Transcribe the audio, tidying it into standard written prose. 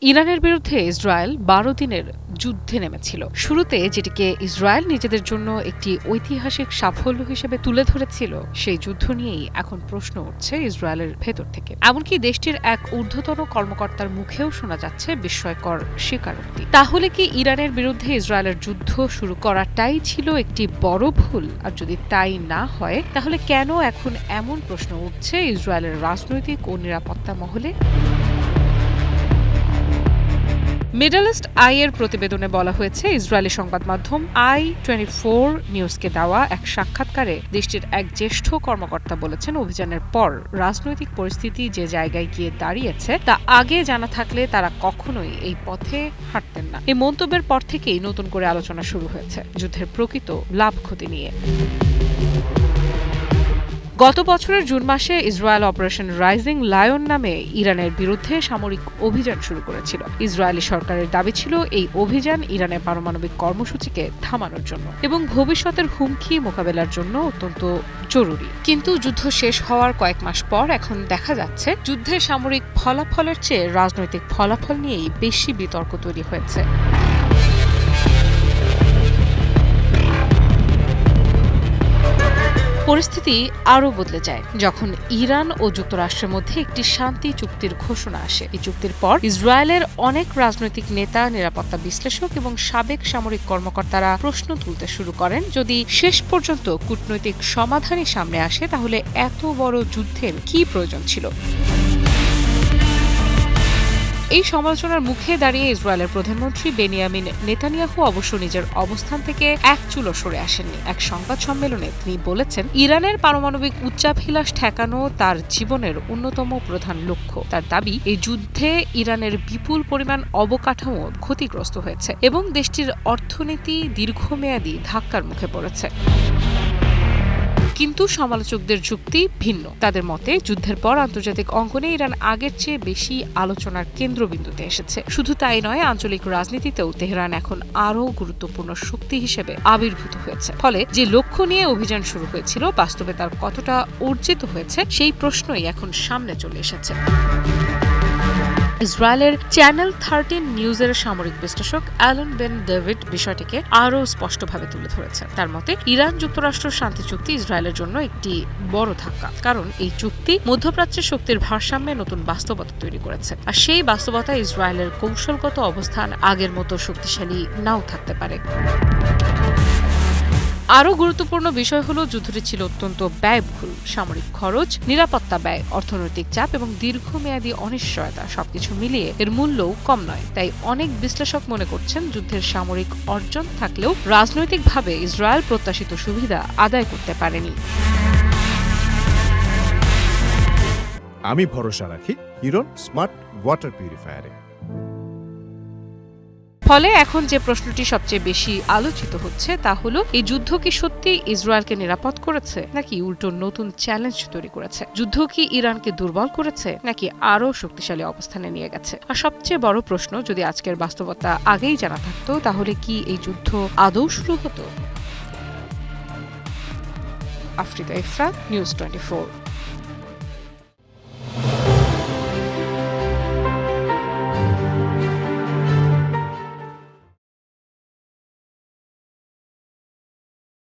ইরানের বিরুদ্ধে ইসরায়েল ১২ দিনের যুদ্ধে নেমেছিল। শুরুতে যেটিকে ইসরায়েল নিজেদের জন্য একটি ঐতিহাসিক সাফল্য হিসেবে তুলে ধরেছিল, সেই যুদ্ধ নিয়েই এখন প্রশ্ন উঠছে ইসরায়েলের ভেতর থেকে। এমনকি দেশটির এক ঊর্ধ্বতন কর্মকর্তার মুখেও শোনা যাচ্ছে বিস্ময়কর স্বীকারোক্তি। তাহলে কি ইরানের বিরুদ্ধে ইসরায়েলের যুদ্ধ শুরু করাটাই ছিল একটি বড় ভুল? আর যদি তাই না হয়, তাহলে কেন এখন এমন প্রশ্ন উঠছে ইসরায়েলের রাজনৈতিক ও নিরাপত্তা মহলে? মিডল ইস্ট আই এর প্রতিবেদনে বলা হয়েছে, ইসরায়েলি সংবাদ মাধ্যম i24 নিউজকে দেওয়া এক সাক্ষাৎকারে দেশটির এক জ্যেষ্ঠ কর্মকর্তা বলেছেন, অভিযানের পর রাজনৈতিক পরিস্থিতি যে জায়গায় গিয়ে দাঁড়িয়েছে তা আগে জানা থাকলে তারা কখনোই এই পথে হাঁটতেন না। এই মন্তব্যের পর থেকেই নতুন করে আলোচনা শুরু হয়েছে যুদ্ধের প্রকৃত লাভ ক্ষতি নিয়ে। গত বছরের জুন মাসে ইসরায়েল অপারেশন রাইজিং লায়ন নামে ইরানের বিরুদ্ধে সামরিক অভিযান শুরু করেছিল। ইসরায়েলি সরকারের দাবি ছিল এই অভিযান ইরানের পারমাণবিক কর্মসূচিকে থামানোর জন্য এবং ভবিষ্যতের হুমকি মোকাবেলার জন্য অত্যন্ত জরুরি। কিন্তু যুদ্ধ শেষ হওয়ার কয়েক মাস পর এখন দেখা যাচ্ছে যুদ্ধের সামরিক ফলাফলের চেয়ে রাজনৈতিক ফলাফল নিয়েই বেশি বিতর্ক তৈরি হয়েছে। পরিস্থিতি আরও বদলে যায় যখন ইরান ও যুক্তরাষ্ট্রের মধ্যে একটি শান্তি চুক্তির ঘোষণা আসে। এই চুক্তির পর ইসরায়েলের অনেক রাজনৈতিক নেতা, নিরাপত্তা বিশ্লেষক এবং সাবেক সামরিক কর্মকর্তারা প্রশ্ন তুলতে শুরু করেন, যদি শেষ পর্যন্ত কূটনৈতিক সমাধানই সামনে আসে তাহলে এত বড় যুদ্ধের কী প্রয়োজন ছিল? এই সমালোচনার মুখে দাঁড়িয়ে ইসরায়েলের প্রধানমন্ত্রী বেনিয়ামিন নেতানিয়াহু অবশ্য নিজের অবস্থান থেকে এক চুলও সরে আসেননি। এক সংবাদ সম্মেলনে তিনি বলেছেন, ইরানের পারমাণবিক উচ্চাভিলাষ ঠেকানো তার জীবনের অন্যতম প্রধান লক্ষ্য। তার দাবি, এই যুদ্ধে ইরানের বিপুল পরিমাণ অবকাঠামো ক্ষতিগ্রস্ত হয়েছে এবং দেশটির অর্থনীতি দীর্ঘমেয়াদী ধাক্কার মুখে পড়েছে। কিন্তু সমালোচকদের যুক্তি ভিন্ন। তাদের মতে, যুদ্ধের পর আন্তর্জাতিক অঙ্গনে ইরান আগের চেয়ে বেশি আলোচনার কেন্দ্রবিন্দুতে এসেছে। শুধু তাই নয়, আঞ্চলিক রাজনীতিতেও তেহরান এখন আরও গুরুত্বপূর্ণ শক্তি হিসেবে আবির্ভূত হয়েছে। ফলে যে লক্ষ্য নিয়ে অভিযান শুরু হয়েছিল, বাস্তবে তার কতটা অর্জিত হয়েছে সেই প্রশ্নই এখন সামনে চলে এসেছে। ইসরায়েলের চ্যানেল 13 নিউজের সামরিক বিশ্লেষক অ্যালন বেন ডেভিড বিষয়টিকে আরও স্পষ্টভাবে তুলে ধরেছেন। তার মতে, ইরান যুক্তরাষ্ট্র শান্তি চুক্তি ইসরায়েলের জন্য একটি বড় ধাক্কা, কারণ এই চুক্তি মধ্যপ্রাচ্যের শক্তির ভারসাম্যে নতুন বাস্তবতা তৈরি করেছে। আর সেই বাস্তবতা ইসরায়েলের কৌশলগত অবস্থান আগের মতো শক্তিশালী নাও থাকতে পারে। আরও গুরুত্বপূর্ণ বিষয় হলো, যুদ্ধটি ছিল অত্যন্ত ব্যয়বহুল। সামরিক খরচ, নিরাপত্তা ব্যয়, অর্থনৈতিক চাপ এবং দীর্ঘমেয়াদী অনিশ্চয়তা সবকিছু মিলিয়ে এর মূল্যও কম নয়। তাই অনেক বিশ্লেষক মনে করছেন, যুদ্ধের সামরিক অর্জন থাকলেও রাজনৈতিকভাবে ইসরায়েল প্রত্যাশিত সুবিধা আদায় করতে পারেনি। আমি ভরসা রাখি হিরন স্মার্ট ওয়াটার পিউরিফায়ারে। ফলে এখন যে প্রশ্নটি সবচেয়ে বেশি আলোচিত হচ্ছে তা হলো, এই যুদ্ধ কি সত্যি ইসরায়েলকে নিরাপদ করেছে, নাকি উল্টো নতুন চ্যালেঞ্জ তৈরি করেছে? যুদ্ধ কি ইরানকে দুর্বল করেছে, নাকি আরও শক্তিশালী অবস্থানে নিয়ে গেছে? আর সবচেয়ে বড় প্রশ্ন, যদি আজকের বাস্তবতা আগেই জানা থাকতো, তাহলে কি এই যুদ্ধ আদৌ শুরু হতো? আফ্রিকা ইফরা, নিউজ 24।